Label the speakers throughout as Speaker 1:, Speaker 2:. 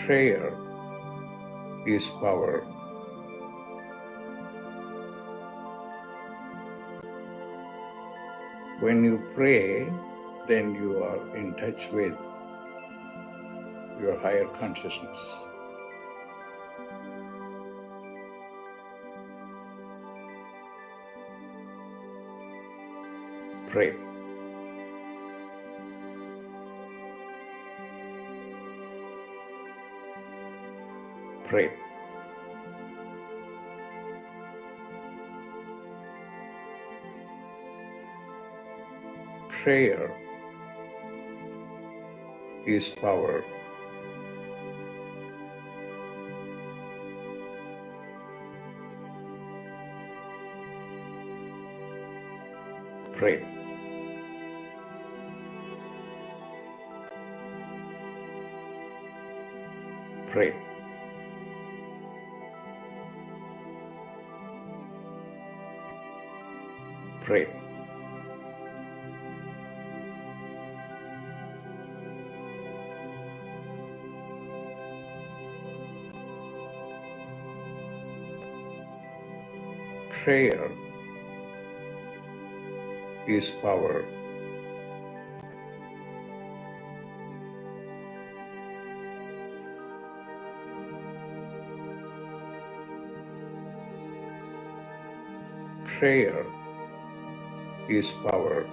Speaker 1: Prayer is power. When you pray, then you are in touch with your higher consciousness. Pray. Pray. Prayer is power. Pray. Pray. Pray. Prayer is power. Prayer is power.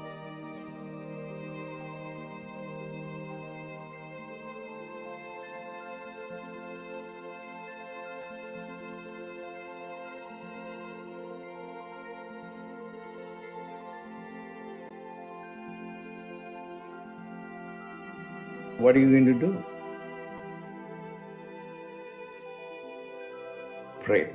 Speaker 1: What are you going to do? Pray.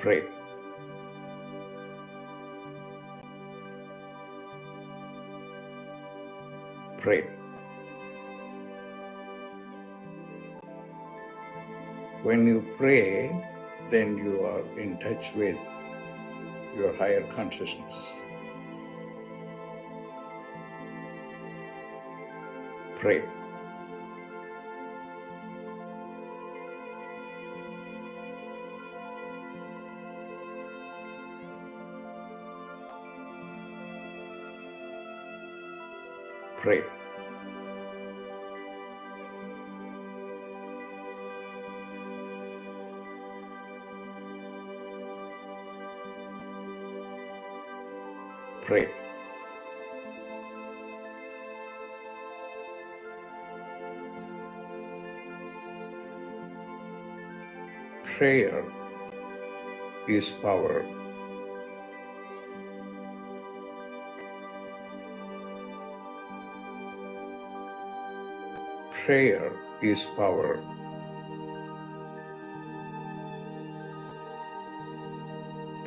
Speaker 1: Pray. Pray. When you pray, then you are in touch with your higher consciousness. Pray. Pray. Pray. Prayer is power. Prayer is power.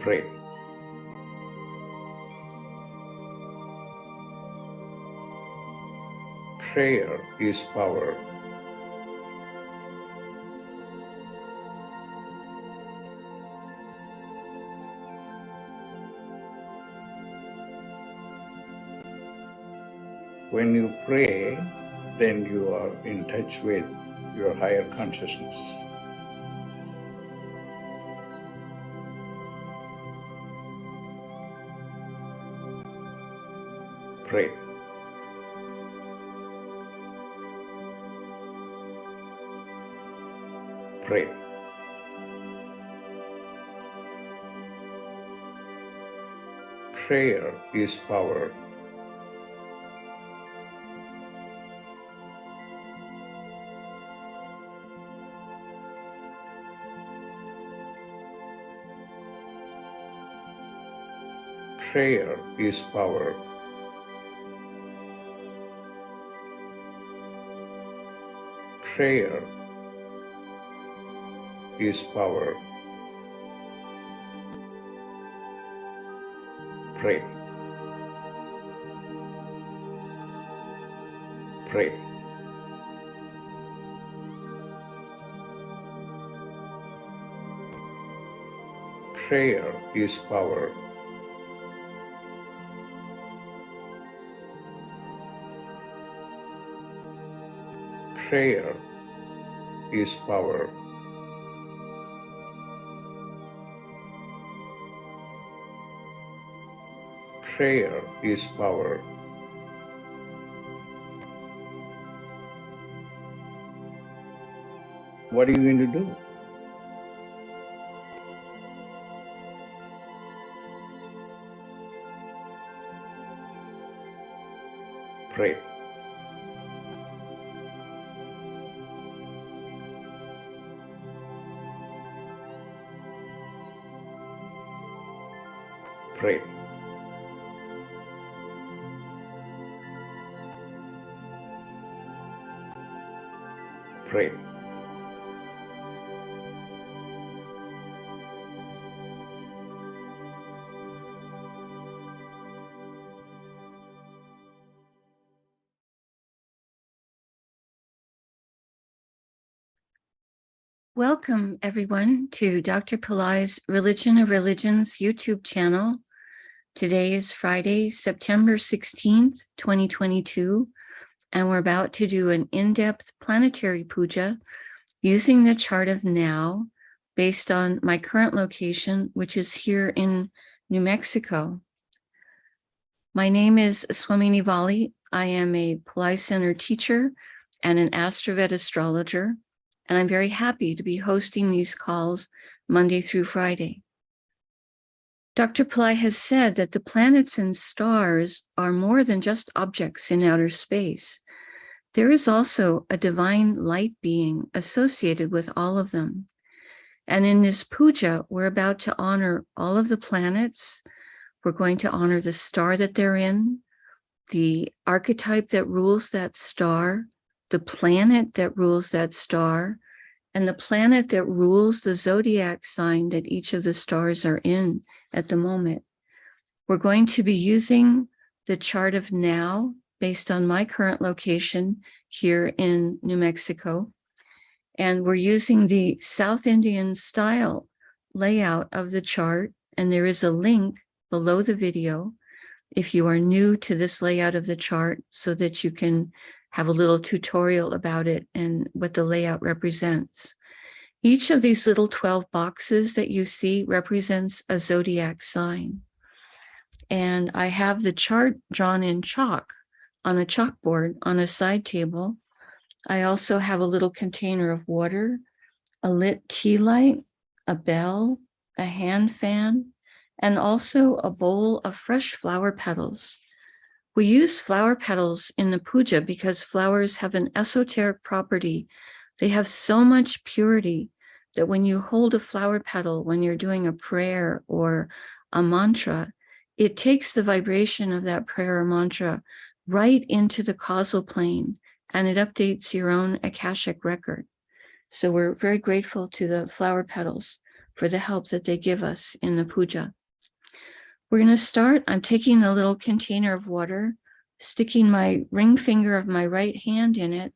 Speaker 1: Pray. Prayer is power. When you pray, then you are in touch with your higher consciousness. Pray. Pray. Prayer is power. Prayer is power. Prayer is power. Pray. Pray. Prayer is power. Prayer is power. Prayer is power. What are you going to do? Pray. Pray. Pray.
Speaker 2: Welcome, everyone, to Dr. Pillai's Religion of Religions YouTube channel. Today is Friday, September 16th, 2022, and we're about to do an in-depth planetary puja using the chart of now based on my current location, which is here in New Mexico. My name is Swamini Valli. I am a Pillai Center teacher and an AstroVed astrologer, and I'm very happy to be hosting these calls Monday through Friday. Dr. Pillai has said that the planets and stars are more than just objects in outer space. There is also a divine light being associated with all of them. And in this puja, we're about to honor all of the planets. We're going to honor the star that they're in, the archetype that rules that star, the planet that rules that star, and the planet that rules the zodiac sign that each of the stars are in at the moment. We're going to be using the chart of now based on my current location here in New Mexico. And we're using the South Indian style layout of the chart. And there is a link below the video if you are new to this layout of the chart so that you can have a little tutorial about it and what the layout represents. Each of these little 12 boxes that you see represents a zodiac sign. And I have the chart drawn in chalk on a chalkboard on a side table. I also have a little container of water, a lit tea light, a bell, a hand fan, and also a bowl of fresh flower petals. We use flower petals in the puja because flowers have an esoteric property. They have so much purity that when you hold a flower petal, when you're doing a prayer or a mantra, it takes the vibration of that prayer or mantra right into the causal plane, and it updates your own Akashic record. So we're very grateful to the flower petals for the help that they give us in the puja. We're going to start. I'm taking a little container of water, sticking my ring finger of my right hand in it,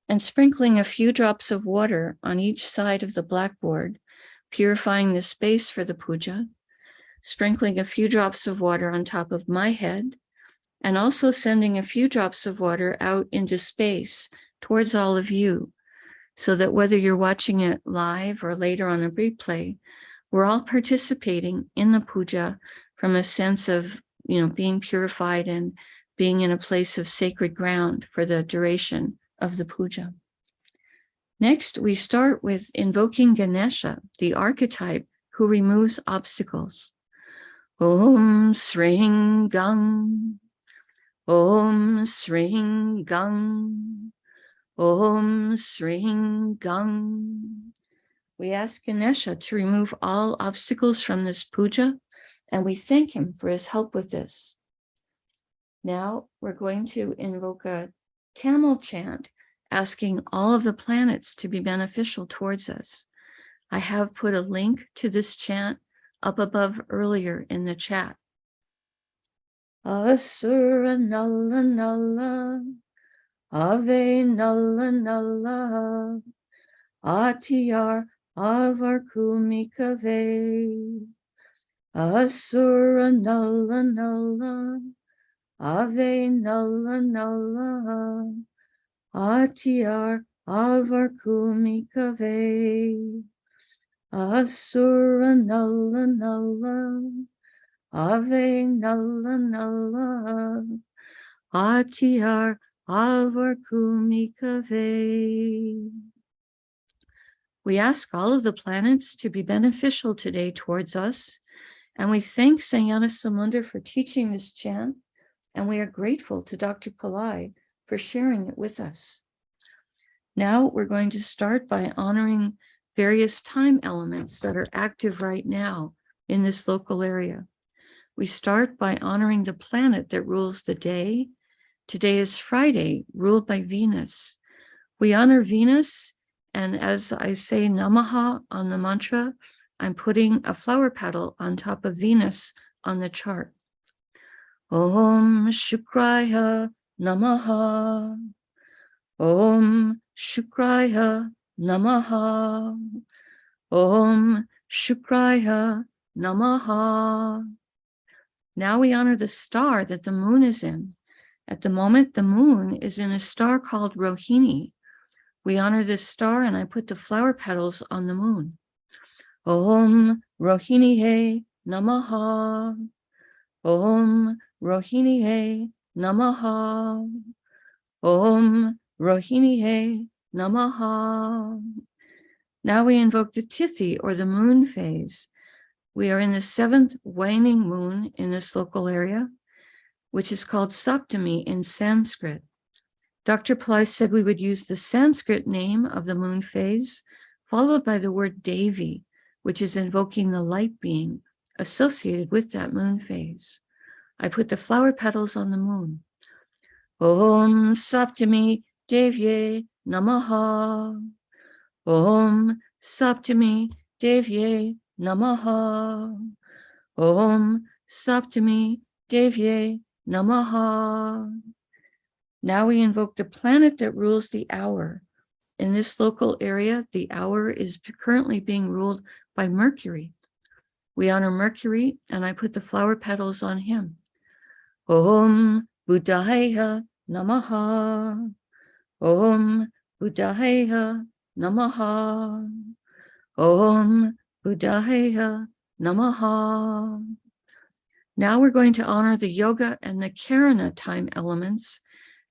Speaker 2: and sprinkling a few drops of water on each side of the blackboard, purifying the space for the puja, sprinkling a few drops of water on top of my head, and also sending a few drops of water out into space towards all of you, so that whether you're watching it live or later on a replay, we're all participating in the puja from a sense of, being purified and being in a place of sacred ground for the duration of the puja. Next, we start with invoking Ganesha, the archetype who removes obstacles. Om Sring Gang, Om Sring Gang, Om Sring Gang. We ask Ganesha to remove all obstacles from this puja, and we thank him for his help with this. Now we're going to invoke a Tamil chant, asking all of the planets to be beneficial towards us. I have put a link to this chant up above earlier in the chat. Asura Nalla Nalla, Ave Nalla Nalla, Atiyar Avar Kumikave, Asura Nala Nala, Ave Nala Nala, Atiar Avarkumi Kave, Asura Nala Nala, Ave Nala Nala, Atiar Avarkumi Kave. We ask all of the planets to be beneficial today towards us, and we thank Sayana Samunda for teaching this chant, and we are grateful to Dr. Pillai for sharing it with us. Now we're going to start by honoring various time elements that are active right now in this local area. We start by honoring the planet that rules the day. Today is Friday, ruled by Venus. We honor Venus, and as I say Namaha on the mantra, I'm putting a flower petal on top of Venus on the chart. Om Shukraya Namaha. Om Shukraya Namaha. Om Shukraya Namaha. Now we honor the star that the moon is in. At the moment, the moon is in a star called Rohini. We honor this star, and I put the flower petals on the moon. Om Rohini He Namaha. Om Rohini He Namaha. Om Rohini He Namaha. Now we invoke the Tithi, or the moon phase. We are in the 7th waning moon in this local area, which is called Saptami in Sanskrit. Dr. Pillai said we would use the Sanskrit name of the moon phase, followed by the word Devi, which is invoking the light being associated with that moon phase. I put the flower petals on the moon. Om Saptami Devye Namaha. Om Saptami Devye Namaha. Om Saptami Devye Namaha. Now we invoke the planet that rules the hour. In this local area, the hour is currently being ruled by Mercury. We honor Mercury, and I put the flower petals on him. Om Buddhaya Namaha. Om Buddhaya Namaha. Om Buddhaya Namaha. Now we're going to honor the Yoga and the Karana time elements.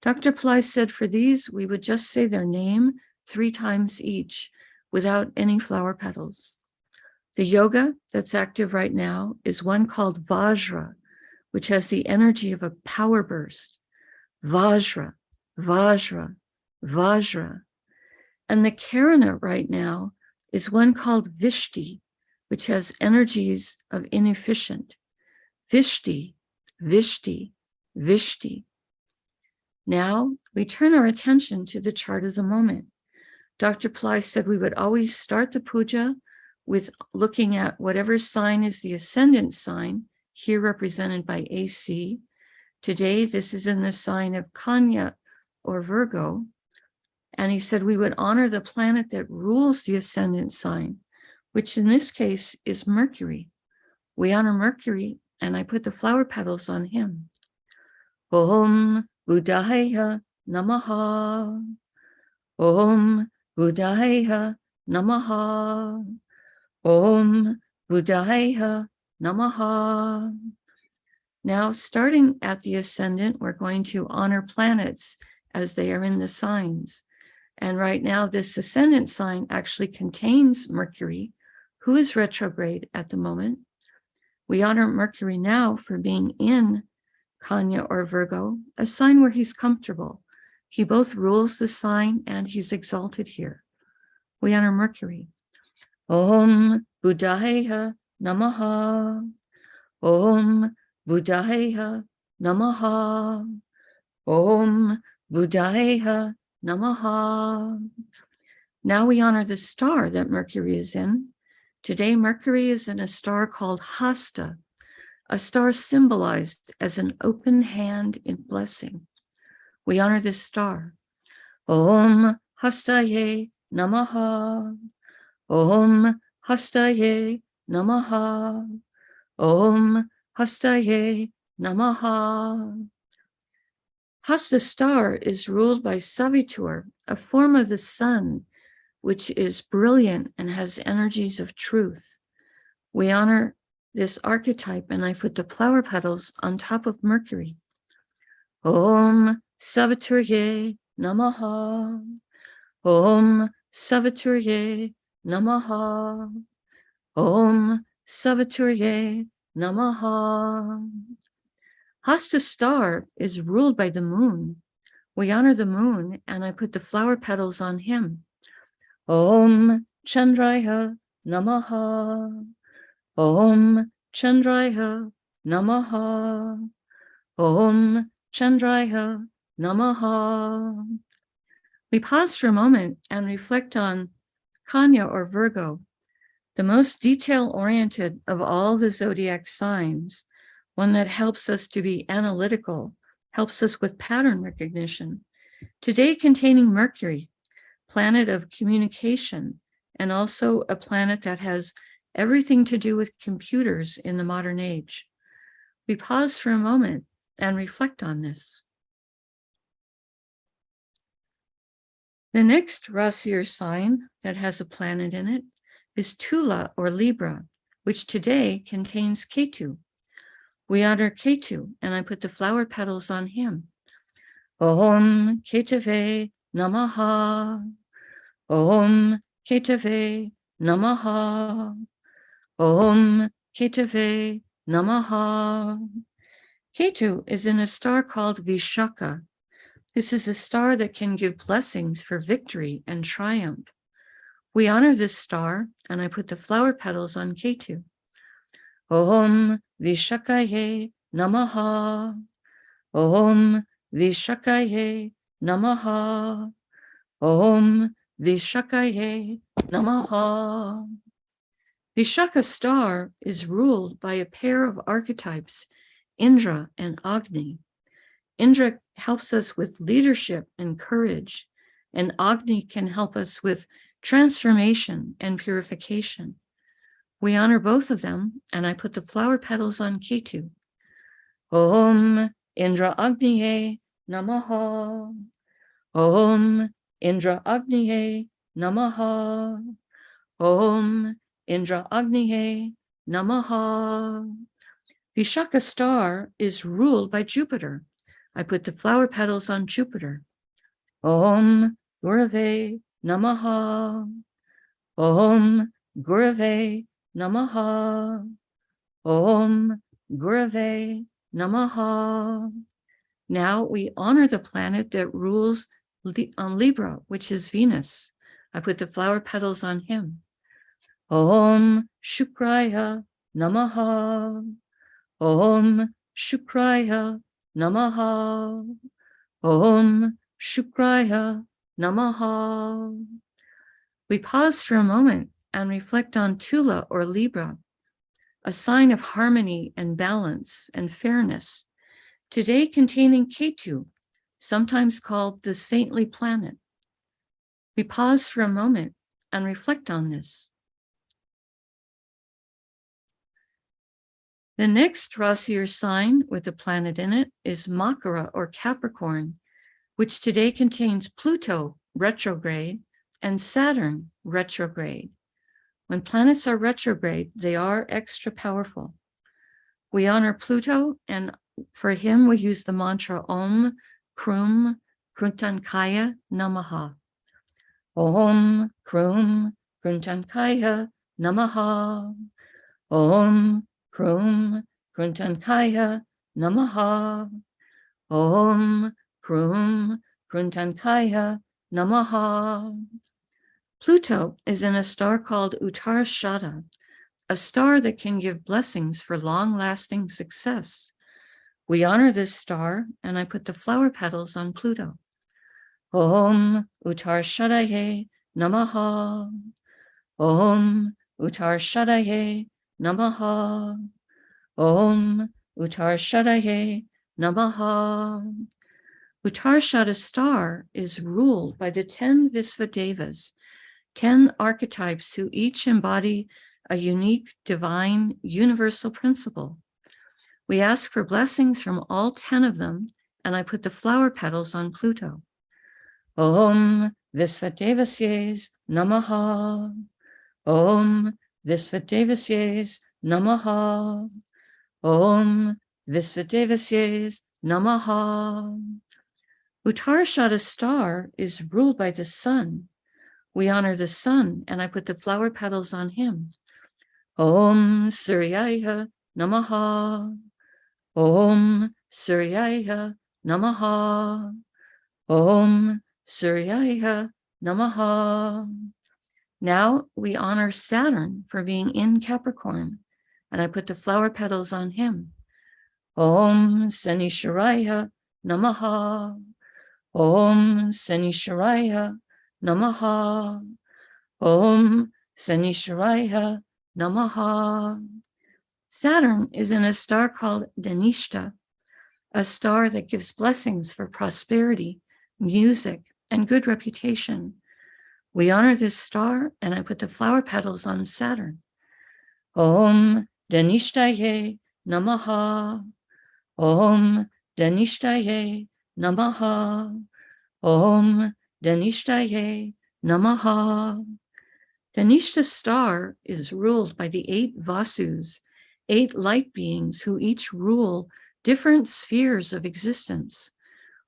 Speaker 2: Dr. Pillai said for these, we would just say their name 3 times each without any flower petals. The Yoga that's active right now is one called Vajra, which has the energy of a power burst. Vajra, Vajra, Vajra. And the Karana right now is one called Vishti, which has energies of inefficient. Vishti, Vishti, Vishti. Now we turn our attention to the chart of the moment. Dr. Pillai said we would always start the puja with looking at whatever sign is the ascendant sign, here represented by AC. Today, this is in the sign of Kanya or Virgo. And he said we would honor the planet that rules the ascendant sign, which in this case is Mercury. We honor Mercury, and I put the flower petals on him. Om Buddhaya Namaha. Om Buddhaya Namaha. Om Buddhaya Namaha. Now, starting at the ascendant, we're going to honor planets as they are in the signs. And right now, this ascendant sign actually contains Mercury, who is retrograde at the moment. We honor Mercury now for being in Kanya or Virgo, a sign where he's comfortable. He both rules the sign and he's exalted here. We honor Mercury. Om Buddhaya Namaha. Om Buddhaya Namaha. Om Buddhaya Namaha. Now we honor the star that Mercury is in. Today, Mercury is in a star called Hasta, a star symbolized as an open hand in blessing. We honor this star. Om Hastaye Namaha. Om Hastaye Namaha. Om Hastaye Namaha. Hasta star is ruled by Savitur, a form of the sun, which is brilliant and has energies of truth. We honor this archetype, and I put the flower petals on top of Mercury. Om Saviturye Namaha. Om Saviturye Namaha. Om Saviturye Namaha. Hasta star is ruled by the moon. We honor the moon, and I put the flower petals on him. Om Chandraya Namaha. Om Chandraya Namaha. Om Chandraya Namaha. We pause for a moment and reflect on Kanya or Virgo, the most detail-oriented of all the zodiac signs, one that helps us to be analytical, helps us with pattern recognition. Today containing Mercury, planet of communication, and also a planet that has everything to do with computers in the modern age. We pause for a moment and reflect on this. The next Rasi or sign that has a planet in it is Tula or Libra, which today contains Ketu. We honor Ketu, and I put the flower petals on him. Om Ketave Namaha. Om Ketave Namaha. Om Ketave Namaha. Ketu is in a star called Vishaka. This is a star that can give blessings for victory and triumph. We honor this star, and I put the flower petals on Ketu. Om Vishakaye Namaha. Om Vishakaye Namaha. Om Vishakaye Namaha. Vishaka star is ruled by a pair of archetypes, Indra and Agni. Indra helps us with leadership and courage, and Agni can help us with transformation and purification. We honor both of them, and I put the flower petals on Ketu. Om Indra Agniye Namaha. Om Indra Agniye Namaha. Om Indra Agniye Namaha. Vishaka star is ruled by Jupiter. I put the flower petals on Jupiter. Om Gurave Namaha. Om Gurave Namaha. Om Gurave Namaha. Now we honor the planet that rules on Libra, which is Venus. I put the flower petals on him. Om Shukraya Namaha. Om Shukraya Namaha. Om Shukraya Namaha. We pause for a moment and reflect on Tula or Libra, a sign of harmony and balance and fairness, today containing Ketu, sometimes called the saintly planet. We pause for a moment and reflect on this. The next Rasi or sign with a planet in it is Makara or Capricorn, which today contains Pluto retrograde and Saturn retrograde. When planets are retrograde, they are extra powerful. We honor Pluto, and for him we use the mantra Om Krum Kruntankaya Namaha. Om Krum Kruntankaya Namaha. Om Krum Kruntankaya Namaha. Om Krum Kruntankaya Namaha. Pluto is in a star called Uttarashada, a star that can give blessings for long-lasting success. We honor this star, and I put the flower petals on Pluto. Om Uttarashadaye Namaha. Om Uttarashadaye Namaha. Om Uttarashadaye Namaha. Uttarashada star is ruled by the 10 Visvadevas, 10 archetypes who each embody a unique, divine, universal principle. We ask for blessings from all 10 of them, and I put the flower petals on Pluto. Om Visvadevasyes Namaha. Om Visvadevasyes Namaha. Om Visvadevasyes Namaha. Uttarashada star is ruled by the sun. We honor the sun, and I put the flower petals on him. Om Suryaya Namaha. Om Suryaya Namaha. Om Suryaya Namaha. Now we honor Saturn for being in Capricorn, and I put the flower petals on him. Om Sanisharaya Namaha. Om Sanisharaya Namaha. Om Sanisharaya Namaha. Saturn is in a star called Dhanishta, a star that gives blessings for prosperity, music, and good reputation. We honor this star, and I put the flower petals on Saturn. Om Dhanishtaye Namaha. Om Dhanishtaye Namaha. Om Dhanishtaye Namaha. Dhanishta star is ruled by the 8 Vasus, 8 light beings who each rule different spheres of existence.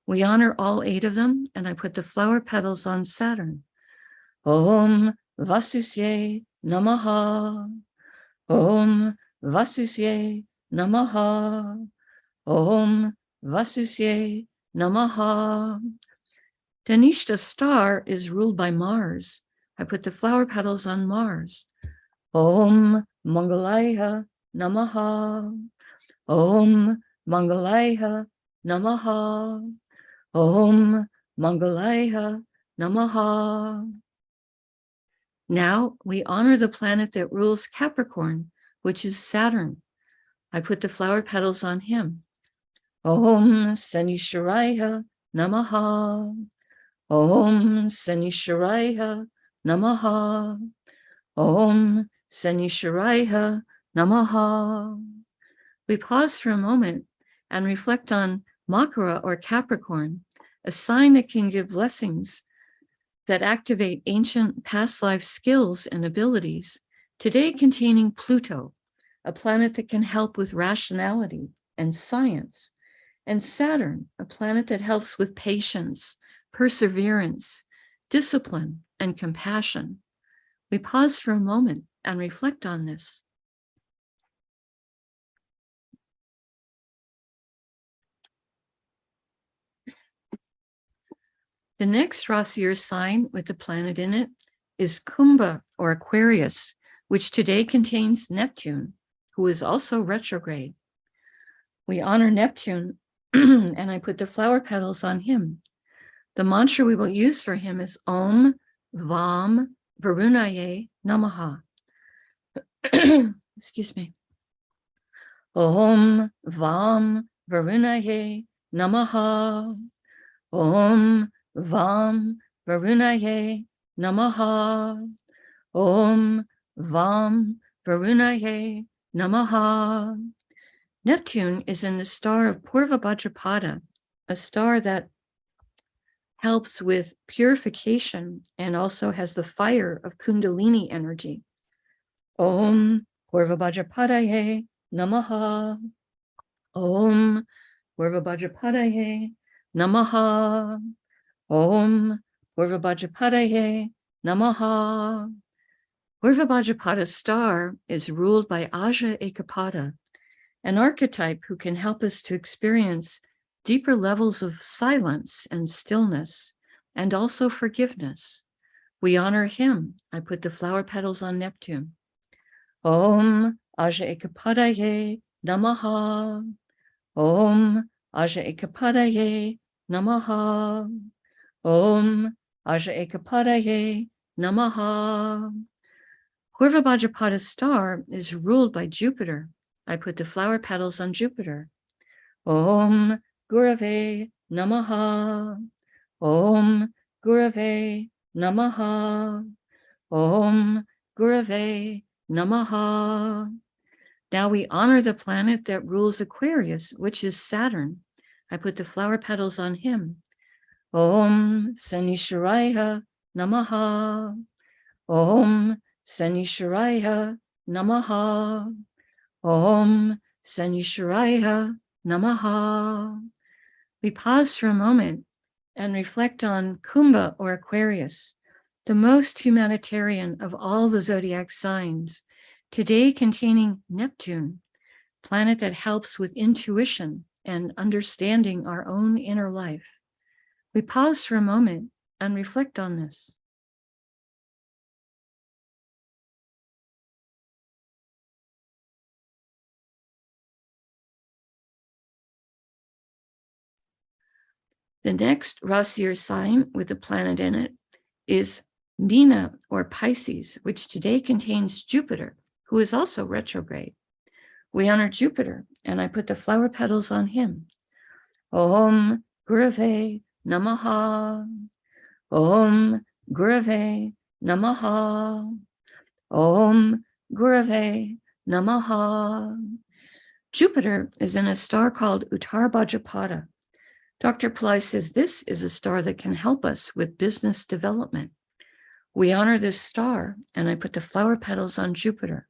Speaker 2: We honor all 8 of them, and I put the flower petals on Saturn. Om Vasusye Namaha. Om Vasusye Namaha. Om Vasusye Namaha. Dhanishta star is ruled by Mars. I put the flower petals on Mars. Om Mangalaya Namaha. Om Mangalaya Namaha. Om Mangalaya Namaha. Now we honor the planet that rules Capricorn, which is Saturn. I put the flower petals on him. Om Sanisharaya Namaha. Om Sanisharaya Namaha. Om Sanisharaya Namaha. We pause for a moment and reflect on Makara or Capricorn, a sign that can give blessings that activate ancient past life skills and abilities, today containing Pluto, a planet that can help with rationality and science, and Saturn, a planet that helps with patience, perseverance, discipline, and compassion. We pause for a moment and reflect on this. The next Rasi or sign with the planet in it is Kumbha or Aquarius, which today contains Neptune, who is also retrograde. We honor Neptune, and I put the flower petals on him. The mantra we will use for him is Om Vam Varunaye Namaha. Excuse me. Om Vam Varunaye Namaha. Om Vam Varunaye Namaha. Om Vam Varunaye Namaha. Neptune is in the star of Purva Bhadrapada, a star that helps with purification and also has the fire of Kundalini energy. Om Purva Bhadrapadaye Namaha. Om Purva Bhadrapadaye Namaha. Om Purva Bhadrapadaye Namaha. Purva Bhadrapada star is ruled by Aja Ekapada, an archetype who can help us to experience deeper levels of silence and stillness, and also forgiveness. We honor him. I put the flower petals on Neptune. Om Aja Ekapadaye Namaha. Om Aja Ekapadaye Namaha. Om Aja Ekapadaye Namaha. Purva Bhadrapada star is ruled by Jupiter. I put the flower petals on Jupiter. Om Gurave Namaha. Om Gurave Namaha. Om Gurave Namaha. Now we honor the planet that rules Aquarius, which is Saturn. I put the flower petals on him. Om Sanishwaraya Namaha. Om Sanishwaraya Namaha. Om Sanishwaraya Namaha. We pause for a moment and reflect on Kumbha or Aquarius, the most humanitarian of all the zodiac signs, today containing Neptune, planet that helps with intuition and understanding our own inner life. We pause for a moment and reflect on this. The next Rasi or sign with a planet in it is Meena or Pisces, which today contains Jupiter, who is also retrograde. We honor Jupiter, and I put the flower petals on him. Om Gurave Namaha. Om Gurave Namaha. Om Gurave Namaha. Jupiter is in a star called Uttar Bhadrapada. Dr. Pillai says this is a star that can help us with business development. We honor this star, and I put the flower petals on Jupiter.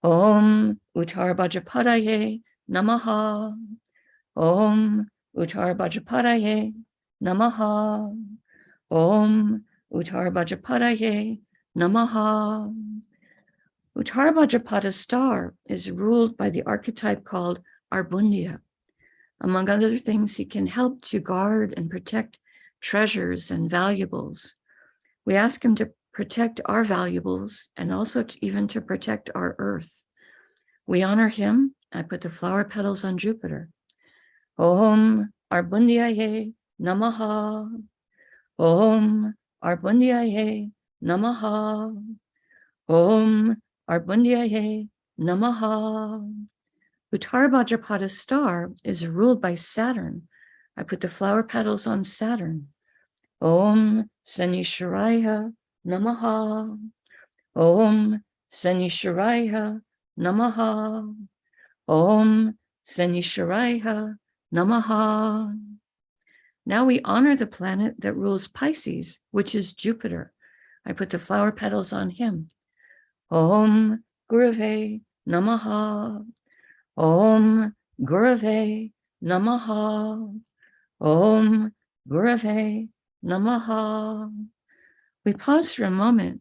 Speaker 2: Om Uttar Bhadrapadaye Namaha. Om Uttar Bhadrapadaye Namaha. Om Uttar Bhadrapadaye Namaha. Uttar Bhadrapada star is ruled by the archetype called Arbundia. Among other things, he can help to guard and protect treasures and valuables. We ask him to protect our valuables and also even to protect our earth. We honor him. I put the flower petals on Jupiter. Om Arbundiaye Namaha. Om Arbundiaye Namaha. Om Arbundiaye Namaha. Uttar Bhadrapada star is ruled by Saturn. I put the flower petals on Saturn. Om Sanishwaraya Namaha. Om Sanishwaraya Namaha. Om Sanishwaraya Namaha. Now we honor the planet that rules Pisces, which is Jupiter. I put the flower petals on him. Om Gurave Namaha. Om Gurave Namaha. Om Gurave Namaha. We pause for a moment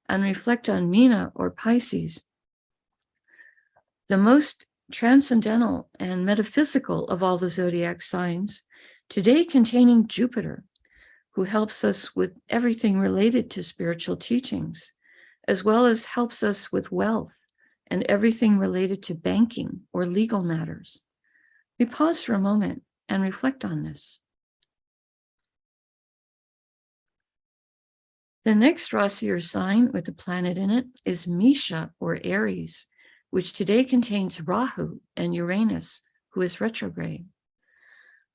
Speaker 2: and reflect on Meena or Pisces, the most transcendental and metaphysical of all the zodiac signs, today containing Jupiter, who helps us with everything related to spiritual teachings, as well as helps us with wealth and everything related to banking or legal matters. We pause for a moment and reflect on this. The next Rasi or sign with a planet in it is Mesha or Aries, which today contains Rahu and Uranus, who is retrograde.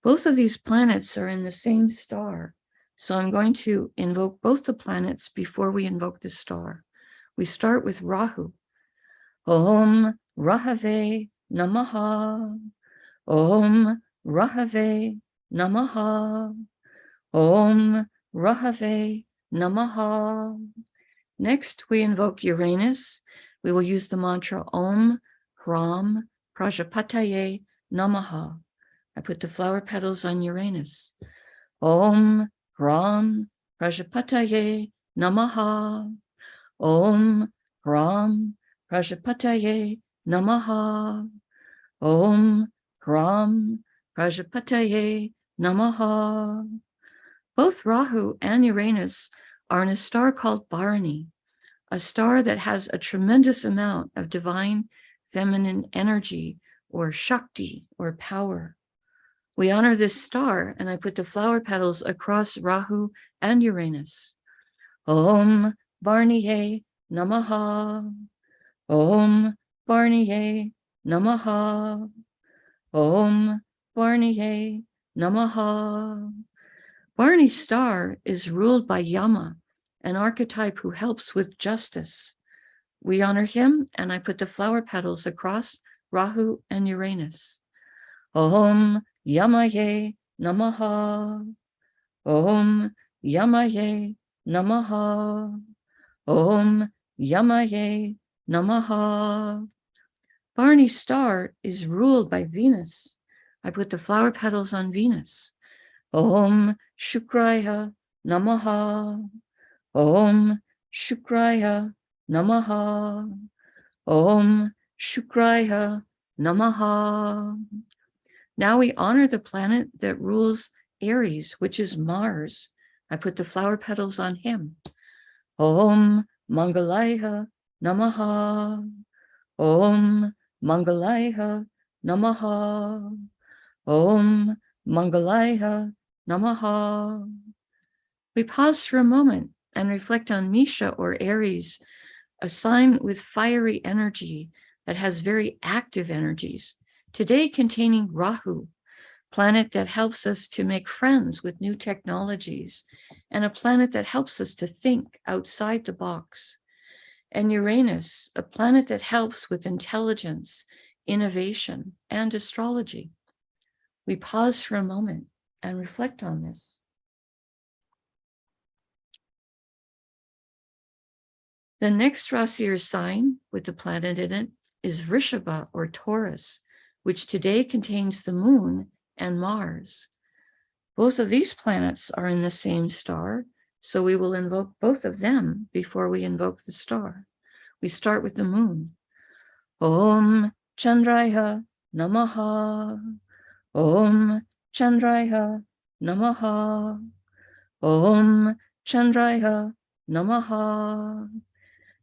Speaker 2: Both of these planets are in the same star, so I'm going to invoke both the planets before we invoke the star. We start with Rahu. Om Rahave Namaha. Om Rahave Namaha. Om Rahave Namaha. Next, we invoke Uranus. We will use the mantra Om Hram Prajapataye Namaha. I put the flower petals on Uranus. Om Hram Prajapataye Namaha. Om Hram Prajapataye Namaha. Om Hram Prajapataye Namaha. Both Rahu and Uranus are in a star called Bharani, a star that has a tremendous amount of divine feminine energy or Shakti or power. We honor this star, and I put the flower petals across Rahu and Uranus. Om Bharaniye Namaha. Om Bharaniye Namaha. Om Bharaniye Namaha. Bharani star is ruled by Yama, an archetype who helps with justice. We honor him, and I put the flower petals across Rahu and Uranus. Om Yamaye Namaha. Om Yamaye Namaha. Om Yamaye Namaha. Barney star is ruled by Venus. I put the flower petals on Venus. Om Shukraya Namaha. Om Shukraya Namaha. Om Shukraya Namaha. Now we honor the planet that rules Aries, which is Mars. I put the flower petals on him. Om Mangalaya Namaha. Om Mangalaya Namaha. Om Mangalaya Namaha. We pause for a moment and reflect on Misha or Aries, a sign with fiery energy that has very active energies, today containing Rahu, planet that helps us to make friends with new technologies, and a planet that helps us to think outside the box. And Uranus, a planet that helps with intelligence, innovation, and astrology. We pause for a moment and reflect on this. The next Rasi or sign with the planet in it is Vrishabha or Taurus, which today contains the moon and Mars. Both of these planets are in the same star, so we will invoke both of them before we invoke the star. We start with the moon. Om Chandraya Namaha. Om Chandraya Namaha. Om Chandraya Namaha.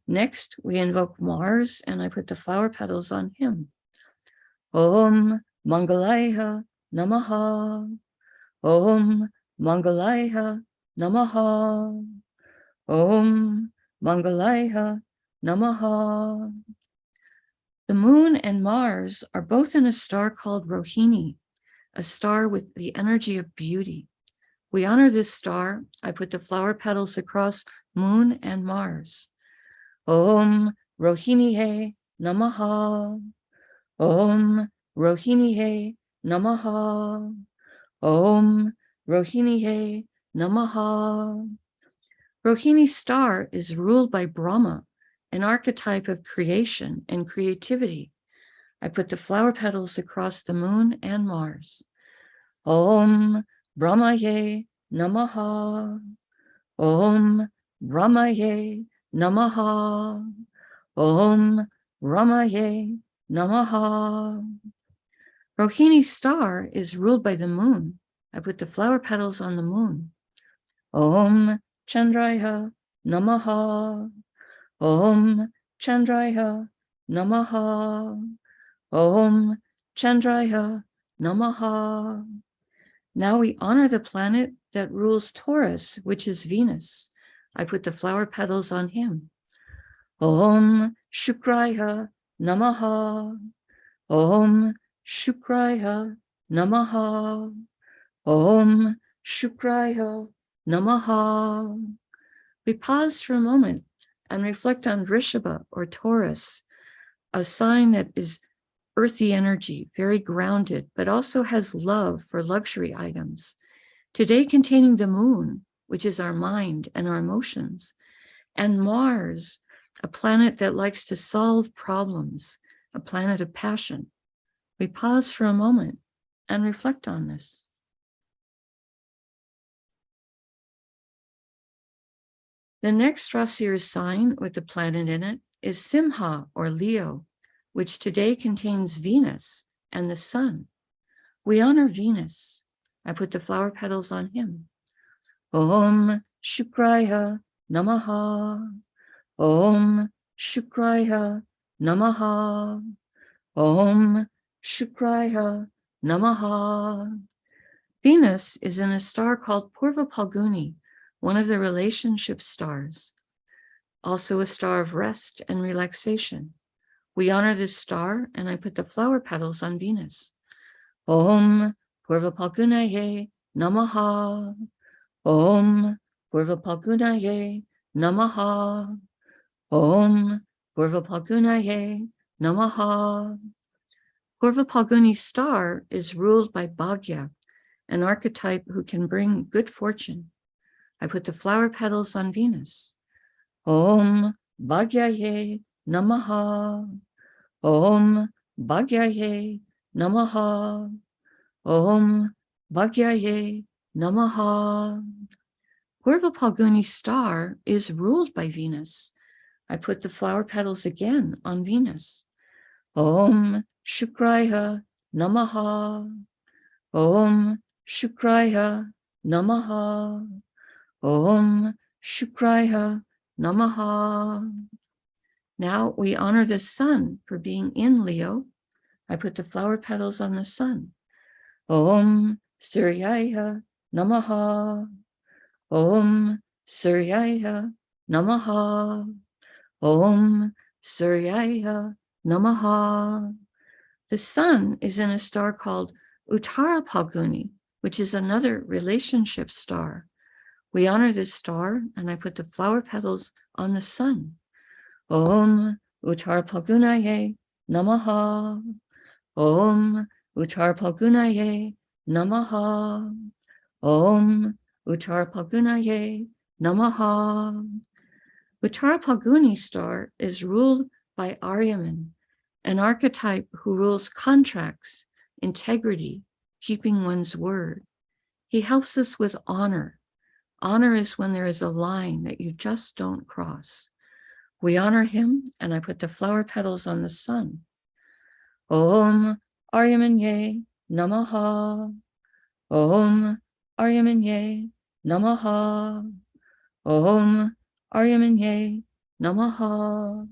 Speaker 2: Next, we invoke Mars, and I put the flower petals on him. Om Mangalaya Namaha. Om Mangalaya Namaha. Om Mangalaya Namaha. The moon and Mars are both in a star called Rohini, a star with the energy of beauty. We honor this star. I put the flower petals across moon and Mars. Om Rohinihe Namaha. Om Rohinihe Namaha. Om Rohinihe Namaha. Rohini star is ruled by Brahma, an archetype of creation and creativity. I put the flower petals across the moon and Mars. Om Brahmaye Namaha. Om Brahmaye Namaha. Om Brahmaye Namaha. Rohini star is ruled by the moon. I put the flower petals on the moon. Om Chandraya Namaha. Om Chandraya Namaha. Om Chandraya Namaha. Now we honor the planet that rules Taurus, which is Venus. I put the flower petals on him. Om Shukraya Namaha. Om Shukraya Namaha. Om Shukraya Namaha. We pause for a moment and reflect on Vrishabha or Taurus, a sign that is earthy energy, very grounded, but also has love for luxury items. Today containing the moon, which is our mind and our emotions, and Mars, a planet that likes to solve problems, a planet of passion. We pause for a moment and reflect on this. The next Rasi or sign with the planet in it is Simha or Leo, which today contains Venus and the sun. We honor Venus. I put the flower petals on him. Om Shukraya Namaha. Om Shukraya Namaha. Om Shukraya Namaha. Venus is in a star called Purva Palguni, one of the relationship stars, also a star of rest and relaxation. We honor this star, and I put the flower petals on Venus. Om Purva Palgunaye Namaha. Om Purva Palgunaye Namaha. Om Purva Palgunaye Namaha. Purva Palguni star is ruled by Bhagya, an archetype who can bring good fortune. I put the flower petals on Venus. Om Bhagyaye Namaha. Om Bhagyaye Namaha. Om Bhagyaye Namaha. Purva Palguni star is ruled by Venus. I put the flower petals again on Venus. Om Shukraya Namaha. Om Shukraya Namaha. Om Shukraya Namaha. Now we honor the sun for being in Leo. I put the flower petals on the sun. Om Suryaya Namaha. Om Suryaya Namaha. Om Suryaya Namaha. The sun is in a star called Uttara Palguni, which is another relationship star. We honor this star, and I put the flower petals on the sun. Om Uttara Palgunaye Namaha. Om Uttara Palgunaye Namaha. Om Uttara Palgunaye Namaha. Uttara Palguni star is ruled by Aryaman, an archetype who rules contracts, integrity, keeping one's word. He helps us with honor. Honor is when there is a line that you just don't cross. We honor him, and I put the flower petals on the sun. Om Aryamanye Namaha. Om Aryamanye Namaha. Om Aryamanye Namaha.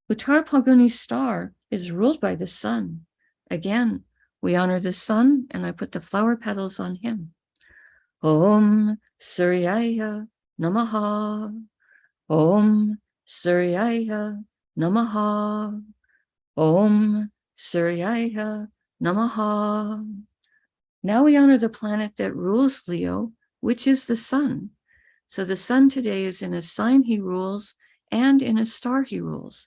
Speaker 2: Uttara Palguni star is ruled by the sun. Again, we honor the sun, and I put the flower petals on him. Om Suryaya Namaha. Om Suryaya Namaha. Om Suryaya Namaha. Now we honor the planet that rules Leo, which is the sun. So the sun today is in a sign he rules and in a star he rules.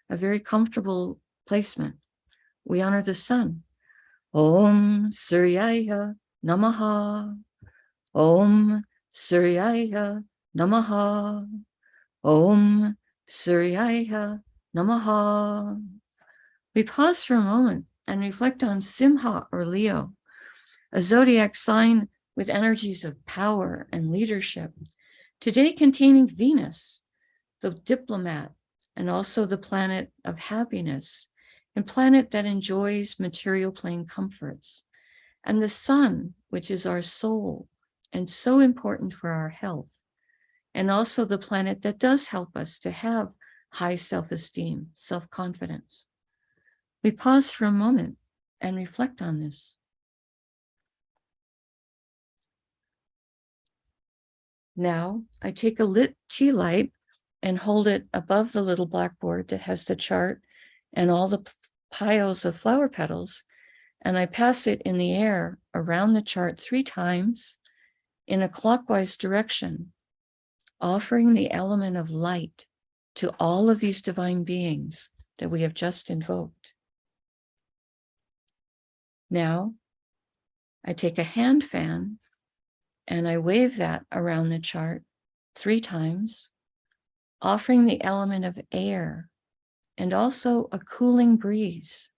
Speaker 2: A very comfortable placement. We honor the sun. Om Suryaya Namaha. Om Suryaya Namaha. Om Suryaya Namaha. We pause for a moment and reflect on Simha or Leo, a zodiac sign with energies of power and leadership, today containing Venus, the diplomat, and also the planet of happiness, and planet that enjoys material plane comforts, and the sun, which is our soul and so important for our health, and also the planet that does help us to have high self-esteem, self-confidence. We pause for a moment and reflect on this. Now I take a lit tea light and hold it above the little blackboard that has the chart and all the piles of flower petals, and I pass it in the air around the chart 3 times in a clockwise direction, offering the element of light to all of these divine beings that we have just invoked. Now, I take a hand fan and I wave that around the chart 3 times, offering the element of air and also a cooling breeze.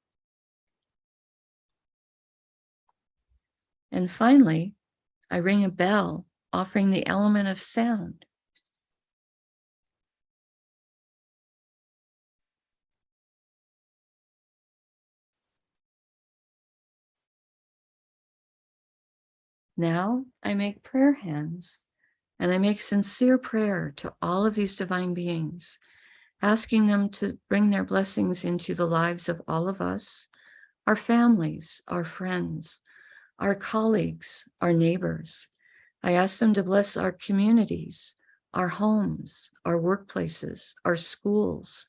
Speaker 2: And finally, I ring a bell, offering the element of sound. Now I make prayer hands, and I make sincere prayer to all of these divine beings, asking them to bring their blessings into the lives of all of us, our families, our friends, our colleagues, our neighbors. I ask them to bless our communities, our homes, our workplaces, our schools.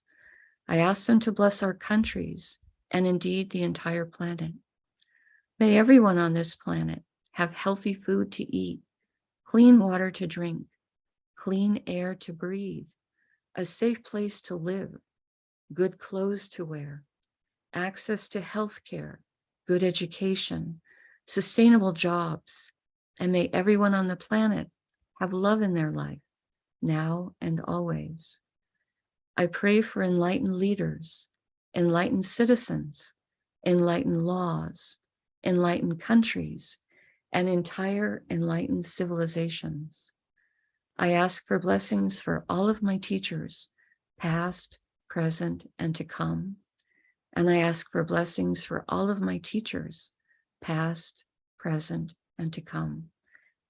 Speaker 2: I ask them to bless our countries and indeed the entire planet. May everyone on this planet have healthy food to eat, clean water to drink, clean air to breathe, a safe place to live, good clothes to wear, access to health care, good education, sustainable jobs, and may everyone on the planet have love in their life, now and always. I pray for enlightened leaders, enlightened citizens, enlightened laws, enlightened countries, and entire enlightened civilizations. I ask for blessings for all of my teachers, past, present, and to come. And I ask for blessings for all of my teachers, past, present, and to come.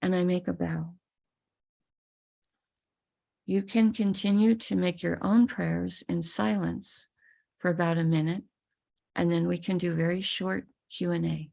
Speaker 2: And I make a bow. You can continue to make your own prayers in silence for about a minute, and then we can do very short Q&A.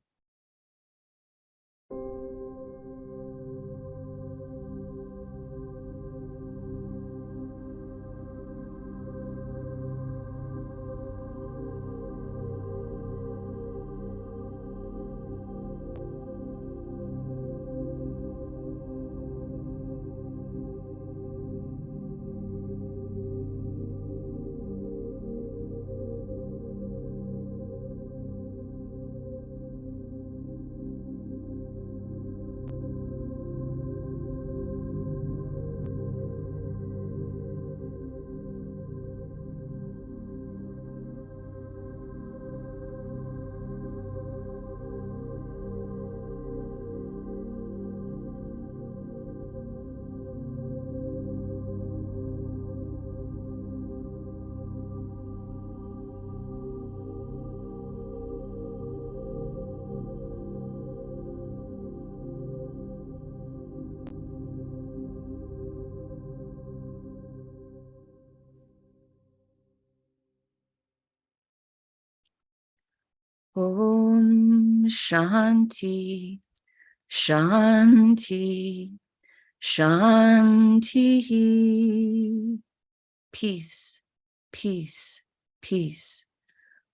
Speaker 2: Om Shanti, Shanti, Shanti. Peace, peace, peace.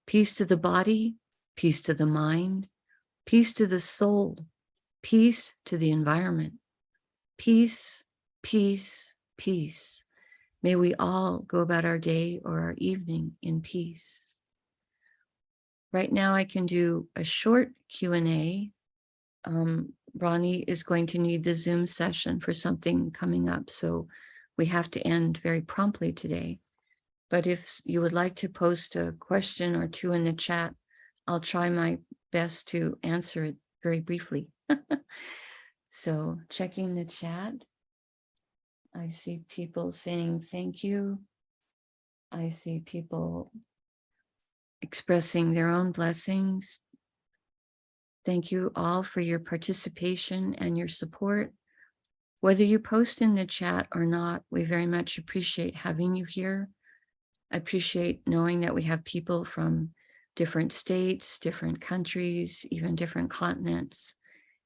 Speaker 2: Peace to the body, peace to the mind, peace to the soul, peace to the environment. Peace, peace, peace. May we all go about our day or our evening in peace. Right now I can do a short Q&A. Ronnie is going to need the Zoom session for something coming up, so we have to end very promptly today. But if you would like to post a question or two in the chat, I'll try my best to answer it very briefly. So checking the chat. I see people saying thank you. I see people expressing their own blessings. Thank you all for your participation and your support. Whether you post in the chat or not, we very much appreciate having you here. I appreciate knowing that we have people from different states, different countries, even different continents,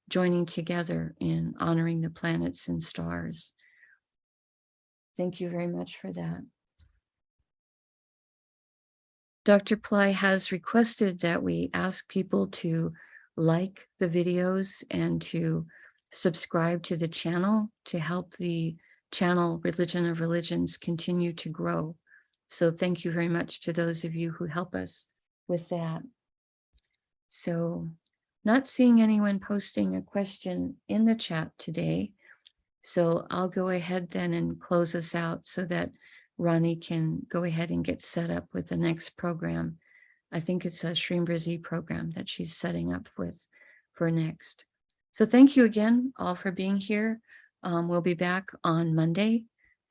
Speaker 2: joining together in honoring the planets and stars. Thank you very much for that. Dr. Pillai has requested that we ask people to like the videos and to subscribe to the channel to help the channel Religion of Religions continue to grow. So thank you very much to those of you who help us with that. So not seeing anyone posting a question in the chat today. So I'll go ahead then and close us out so that Ronnie can go ahead and get set up with the next program. I think it's a Shrimbrazi program that she's setting up with for next. So thank you again all for being here. We'll be back on Monday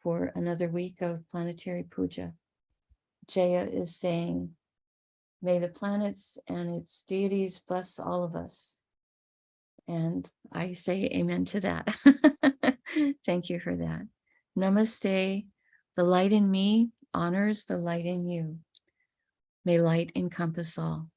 Speaker 2: for another week of Planetary Pooja. Jaya is saying, may the planets and its deities bless all of us. And I say amen to that. Thank you for that. Namaste. The light in me honors the light in you. May light encompass all.